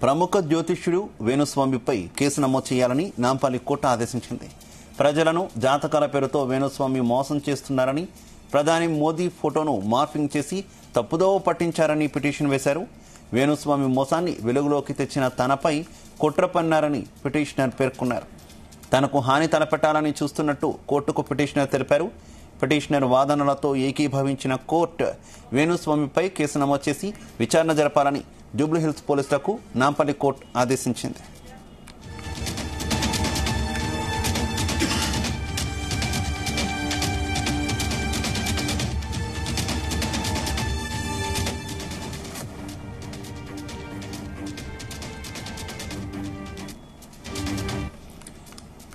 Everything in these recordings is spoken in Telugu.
ప్రముఖ జ్యోతిష్యుడు వేణుస్వామిపై కేసు నమోదు చేయాలని నాంపల్లి కోర్టు ఆదేశించింది. ప్రజలను జాతకాల పేరుతో వేణుస్వామి మోసం చేస్తున్నారని, ప్రధాని మోదీ ఫోటోను మార్ఫింగ్ చేసి తప్పుదోవ పట్టించారని పిటిషన్ వేశారు. వేణుస్వామి మోసాన్ని వెలుగులోకి తెచ్చిన తనపై కుట్ర పన్నారని పిటిషనర్ పేర్కొన్నారు. తనకు హాని తలపెట్టాలని చూస్తున్నట్టు కోర్టుకు పిటిషనర్ తెలిపారు. పిటిషనర్ వాదనలతో ఏకీభవించిన కోర్టు వేణుస్వామిపై కేసు నమోదు చేసి విచారణ జరపాలని జూబ్లీహిల్స్ పోలీసులకు నాంపల్లి కోర్టు ఆదేశించింది.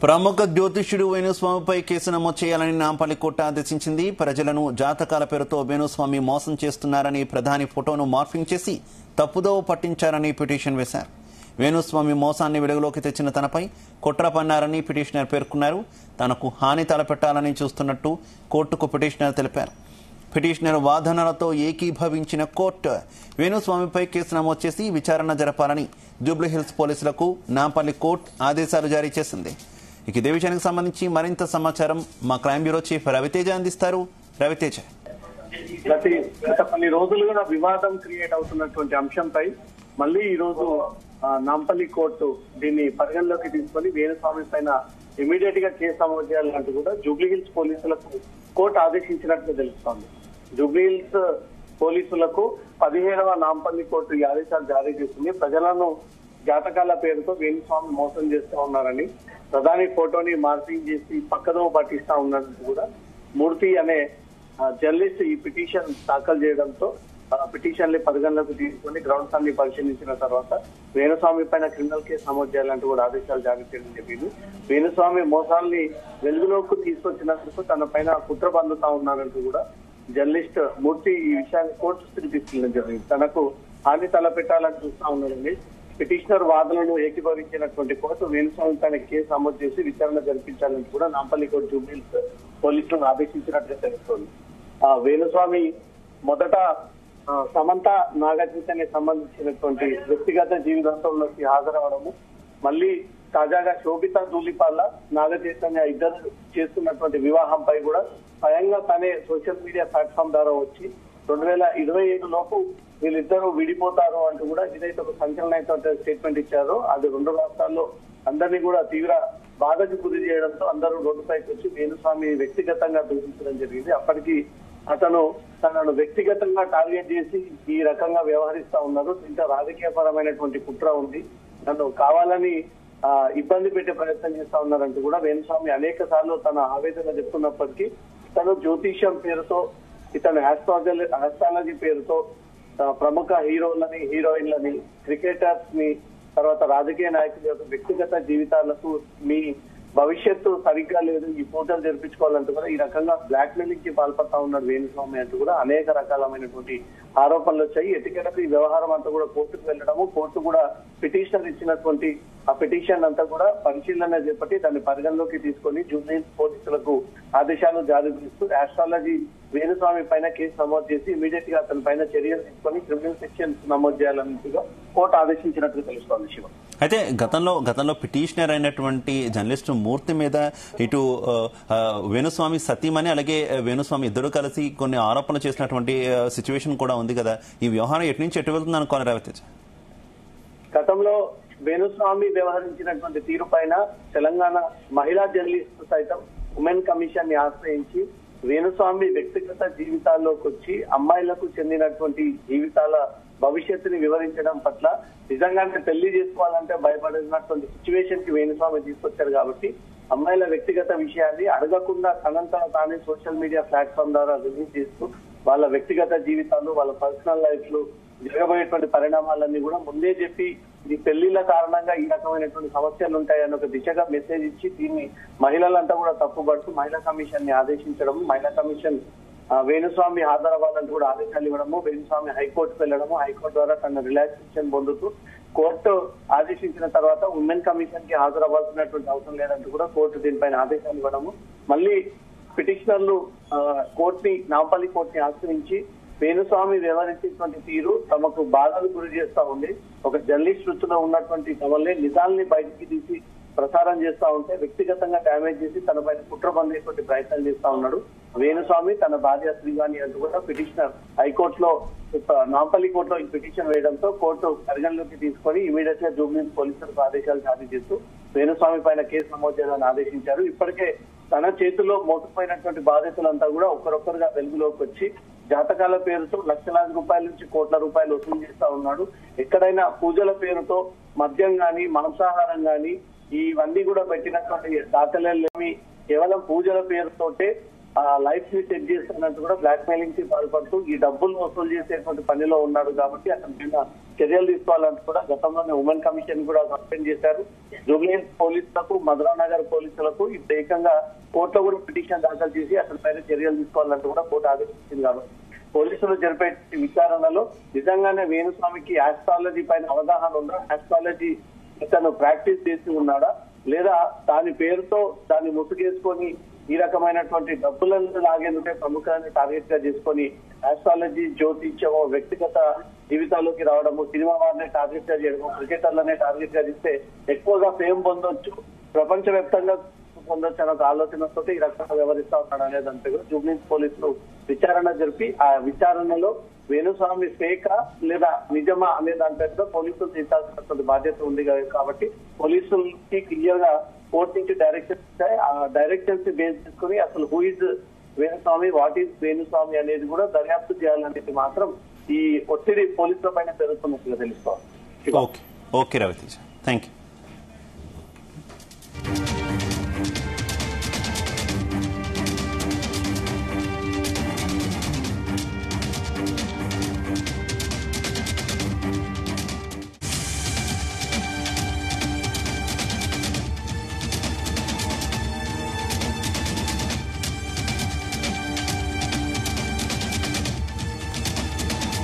ప్రముఖ జ్యోతిష్యుడు వేణుస్వామిపై కేసు నమోదు చేయాలని నాంపల్లి కోర్టు ఆదేశించింది. ప్రజలను జాతకాల పేరుతో వేణుస్వామి మోసం చేస్తున్నారని, ప్రధాని ఫోటోను మార్ఫింగ్ చేసి తప్పుదోవ పట్టించారని పిటిషన్ వేశారు. వేణుస్వామి మోసాన్ని వెలుగులోకి తెచ్చిన తనపై కుట్ర పన్నారని పిటిషనర్ పేర్కొన్నారు. తనకు హాని తలపెట్టాలని చూస్తున్నట్టు కోర్టుకు పిటిషనర్ తెలిపారు. పిటిషనర్ వాదనలతో ఏకీభవించిన కోర్టు వేణుస్వామిపై కేసు నమోదు చేసి విచారణ జరపాలని జూబ్లీహిల్స్ పోలీసులకు నాంపల్లి కోర్టు ఆదేశాలు జారీ చేసింది. ఇక ఇదే విషయానికి సంబంధించి మరింత సమాచారం మా క్రైమ్ బ్యూరో చీఫ్ రవితేజ అందిస్తారు. రవితేజ, గత కొన్ని రోజులుగా వివాదం క్రియేట్ అవుతున్నటువంటి అంశంపై మళ్ళీ ఈ రోజు నాంపల్లి కోర్టు దీన్ని పరిగణలోకి తీసుకొని వేణుస్వామి పైన ఇమీడియట్ గా కేసు నమోదు చేయాలంటూ కూడా జూబ్లీహిల్స్ పోలీసులకు కోర్టు ఆదేశించినట్లు తెలుస్తోంది. జూబ్లీహిల్స్ పోలీసులకు 17వ నాంపల్లి కోర్టు ఈ ఆదేశాలు జారీ చేసింది. ప్రజలను జాతకాల పేరుతో వేణుస్వామి మోసం చేస్తూ ఉన్నారని, ప్రధాని ఫోటోని మార్పింగ్ చేసి పక్కదో పట్టిస్తా ఉన్నట్టు కూడా మూర్తి అనే జర్నలిస్ట్ ఈ పిటిషన్ దాఖలు చేయడంతో పిటిషన్లు పరిగణలోకి తీసుకుని గ్రౌండ్స్ అన్ని పరిశీలించిన తర్వాత వేణుస్వామి పైన క్రిమినల్ కేసు నమోదు చేయాలంటూ కూడా ఆదేశాలు జారీ చేయడం జరిగింది. వేణుస్వామి మోసాల్ని వెలుగులోకి తీసుకొచ్చినందుకు తన పైన కుట్ర బందుతా ఉన్నారంటూ కూడా జర్నలిస్ట్ మూర్తి ఈ విషయాన్ని కోర్టు దృష్టికి తీసుకెళ్లడం జరిగింది. తనకు హాని తలపెట్టాలని చూస్తా ఉన్నారని పిటిషనర్ వాదనను ఏకీభవించినటువంటి కోర్టు వేణుస్వామి పైన కేసు నమోదు చేసి విచారణ జరిపించాలని కూడా నాంపల్లి కోర్టు జూబ్లీహిల్స్ పోలీసులను ఆదేశించినట్లుగా తెలుస్తోంది. వేణుస్వామి మొదట సమంత నాగచైతన్యకి సంబంధించినటువంటి వ్యక్తిగత జీవితంలోకి హాజరవడము, మళ్ళీ తాజాగా శోభిత ధూళిపాల నాగచైతన్య ఇద్దరు చేస్తున్నటువంటి వివాహంపై కూడా స్వయంగా తనే సోషల్ మీడియా ప్లాట్ఫామ్ ద్వారా వచ్చి 2027 లోపు వీళ్ళిద్దరూ విడిపోతారు అంటూ కూడా ఇదైతే ఒక సంచలనమైనటువంటి స్టేట్మెంట్ ఇచ్చారో అది 2 రాష్ట్రాల్లో అందరినీ కూడా తీవ్ర బాధకు గురి చేయడంతో అందరూ రోడ్డుపైకి వచ్చి వేణుస్వామి వ్యక్తిగతంగా దూషించడం జరిగింది. అప్పటికి అతను తనను వ్యక్తిగతంగా టార్గెట్ చేసి ఈ రకంగా వ్యవహరిస్తా ఉన్నారు, ఇంత రాజకీయపరమైనటువంటి కుట్ర ఉంది, నన్ను కావాలని ఇబ్బంది పెట్టే ప్రయత్నం చేస్తా ఉన్నారంటూ కూడా వేణుస్వామి అనేక సార్లు తన ఆవేదన చెప్తున్నప్పటికీ తను జ్యోతిష్యం పేరుతో, ఇతను ఆస్ట్రాలజీ పేరుతో ప్రముఖ హీరోలని, హీరోయిన్లని, క్రికెటర్స్ ని, తర్వాత రాజకీయ నాయకుల యొక్క వ్యక్తిగత జీవితాలకు మీ భవిష్యత్తు సరిగ్గా లేదు, ఈ ఫోటోలు జరిపించుకోవాలంటూ కూడా ఈ రకంగా బ్లాక్ మెయిలింగ్ కి పాల్పడతా ఉన్నాడు వేణుస్వామి అంటూ కూడా అనేక రకాలమైనటువంటి ఆరోపణలు వచ్చాయి. ఎటుకెలకు ఈ వ్యవహారం అంతా కూడా కోర్టుకు వెళ్ళడము, కోర్టు కూడా పిటిషనర్ ఇచ్చినటువంటి ఆ పిటిషన్ అంతా కూడా పరిశీలన చేపట్టి దాన్ని పరిగణలోకి తీసుకొని జూబ్లీహిల్స్ పోలీసులకు ఆదేశాలు జారీ చేస్తూ ఆస్ట్రాలజీ వేణుస్వామి పైన కేసు నమోదు చేసి ఇమీడియట్ గా అతని పైన చర్యలు తీసుకొని క్రిమినల్ సెక్షన్స్ నమోదు చేయాలన్నట్టుగా కోర్టు ఆదేశించినట్లు తెలుస్తోంది. శివ, అయితే గతంలో పిటిషనర్ అయినటువంటి జర్నలిస్ట్ మూర్తి మీద ఇటు వేణుస్వామి సతీమణి అలాగే వేణుస్వామి ఇద్దరు కలిసి కొన్ని ఆరోపణలు చేసినటువంటి సిచ్యువేషన్ కూడా ఉంది కదా. ఈ వ్యవహారం ఎటు నుంచి ఎటు వెళ్తుంది అనుకోవాలి రవితేజ? గతంలో వేణుస్వామి వ్యవహరించినటువంటి తీరు పైన తెలంగాణ మహిళా జర్నలిస్ట్ సైతం ఉమెన్ కమిషన్ ని ఆశ్రయించి వేణుస్వామి వ్యక్తిగత జీవితాల్లోకి వచ్చి అమ్మాయిలకు చెందినటువంటి జీవితాల భవిష్యత్తుని వివరించడం పట్ల నిజంగానే పెళ్లి చేసుకోవాలంటే భయపడినటువంటి సిచ్యువేషన్ కి వేణుస్వామి తీసుకొచ్చారు. కాబట్టి అమ్మాయిల వ్యక్తిగత విషయాన్ని అడగకుండా తనంతట తానే సోషల్ మీడియా ప్లాట్ఫామ్ ద్వారా రిలీజ్ చేస్తూ వాళ్ళ వ్యక్తిగత జీవితాలు, వాళ్ళ పర్సనల్ లైఫ్ లో జరగబోయేటువంటి పరిణామాలన్నీ కూడా ముందే చెప్పి ఈ పెళ్లిళ్ల కారణంగా ఈ రకమైనటువంటి సమస్యలు ఉంటాయని ఒక దిశగా మెసేజ్ ఇచ్చి దీన్ని మహిళలంతా కూడా తప్పుపడుతూ మహిళా కమిషన్ ని ఆదేశించడము, మహిళా కమిషన్ వేణుస్వామి హాజరవ్వాలంటూ కూడా ఆదేశాలు ఇవ్వడము, వేణుస్వామి హైకోర్టుకు వెళ్లడము, హైకోర్టు ద్వారా తన రిలాక్సేషన్ పొందుతూ కోర్టు ఆదేశించిన తర్వాత ఉమెన్ కమిషన్ కి హాజరవ్వాల్సినటువంటి అవసరం లేదంటూ కూడా కోర్టు దీనిపైన ఆదేశాలు ఇవ్వడము, మళ్ళీ పిటిషనర్లు కోర్టుని నాంపల్లి కోర్టుని ఆశ్రయించి వేణుస్వామి వ్యవహరించినటువంటి తీరు తమకు బాధలు గురి చేస్తా ఉంది. ఒక జర్నలిస్ట్ వృత్తిలో ఉన్నటువంటి తమల్ని నిజాల్ని బయటికి తీసి ప్రసారం చేస్తా ఉంటే వ్యక్తిగతంగా డ్యామేజ్ చేసి తన పైన కుట్ర బందేటువంటి ప్రయత్నం చేస్తా ఉన్నాడు వేణుస్వామి, తన భార్య శ్రీవాణి అంటూ కూడా పిటిషనర్ హైకోర్టులో నాంపల్లి కోర్టులో ఈ పిటిషన్ వేయడంతో కోర్టు పరిగణలోకి తీసుకొని ఇమీడియట్ గా జూబ్లీహిల్స్ పోలీసులకు ఆదేశాలు జారీ చేస్తూ వేణుస్వామి పైన కేసు నమోదు చేయాలని ఆదేశించారు. ఇప్పటికే తన చేతుల్లో మోసపోయినటువంటి బాధితులంతా కూడా ఒక్కరొక్కరుగా వెలుగులోకి వచ్చి జాతకాల పేరుతో లక్షలాది రూపాయల నుంచి కోట్ల రూపాయలు వసూలు చేస్తా ఉన్నాడు. ఎక్కడైనా పూజల పేరుతో మద్యం గాని మాంసాహారం గాని ఇవన్నీ కూడా పెట్టినటువంటి దాఖలేమి కేవలం పూజల పేరుతోటే లైఫ్ ని సెట్ చేస్తున్నట్టు కూడా బ్లాక్ మెయిలింగ్ కి పాల్పడుతూ ఈ డబ్బులు వసూలు చేసేటువంటి పనిలో ఉన్నాడు. కాబట్టి అతని మీద చర్యలు తీసుకోవాలంటూ కూడా గతంలోనే ఉమెన్ కమిషన్ కూడా సస్పెండ్ చేశారు. జూబ్లీహిల్స్ పోలీసులకు, మధురానగర్ పోలీసులకు ఇప్పుడు ఏకంగా కోర్టులో కూడా పిటిషన్ దాఖలు చేసి అతని పైన చర్యలు తీసుకోవాలంటూ కూడా కోర్టు ఆదేశించింది. కాబట్టి పోలీసులు జరిపే విచారణలో నిజంగానే వేణుస్వామికి ఆస్ట్రాలజీ పైన అవగాహన ఉందా, ఆస్ట్రాలజీ తను ప్రాక్టీస్ చేసి ఉన్నాడా, లేదా దాని పేరుతో దాన్ని ముసుగేసుకొని ఈ రకమైనటువంటి డబ్బులను లాగేందుకే ప్రముఖాన్ని టార్గెట్ గా చేసుకొని ఆస్ట్రాలజీ, జ్యోతిష్యము, వ్యక్తిగత జీవితాల్లోకి రావడము, సినిమా వారినే టార్గెట్ గా చేయడము, క్రికెటర్లనే టార్గెట్ గా చేస్తే ఎక్కువగా ఫేమ్ పొందొచ్చు, ప్రపంచవ్యాప్తంగా పొందొచ్చు అనే ఒక ఆలోచనతో ఈ రకంగా వ్యవహరిస్తా ఉన్నాడు అనే దానిపై కూడా జూబ్లీహిల్స్ పోలీసులు విచారణ జరిపి ఆ విచారణలో వేణుస్వామి ఫేకా లేదా నిజమా అనే దానిపై కూడా పోలీసులు తీర్చాల్సినటువంటి బాధ్యత ఉంది కాబట్టి పోలీసులకి క్లియర్ గా కోర్టు నుంచి డైరెక్షన్స్ ఇచ్చాయి. ఆ డైరెక్షన్స్ బేస్ చేసుకుని అసలు who is Venu Swamy, what is Venu Swamy అనేది కూడా దర్యాప్తు చేయాలనేది మాత్రం ఈ ఒత్తిడి పోలీసుల పైన పెరుగుతున్నట్టుగా తెలుసుకోవాలి. Okay Raviteja, thank you.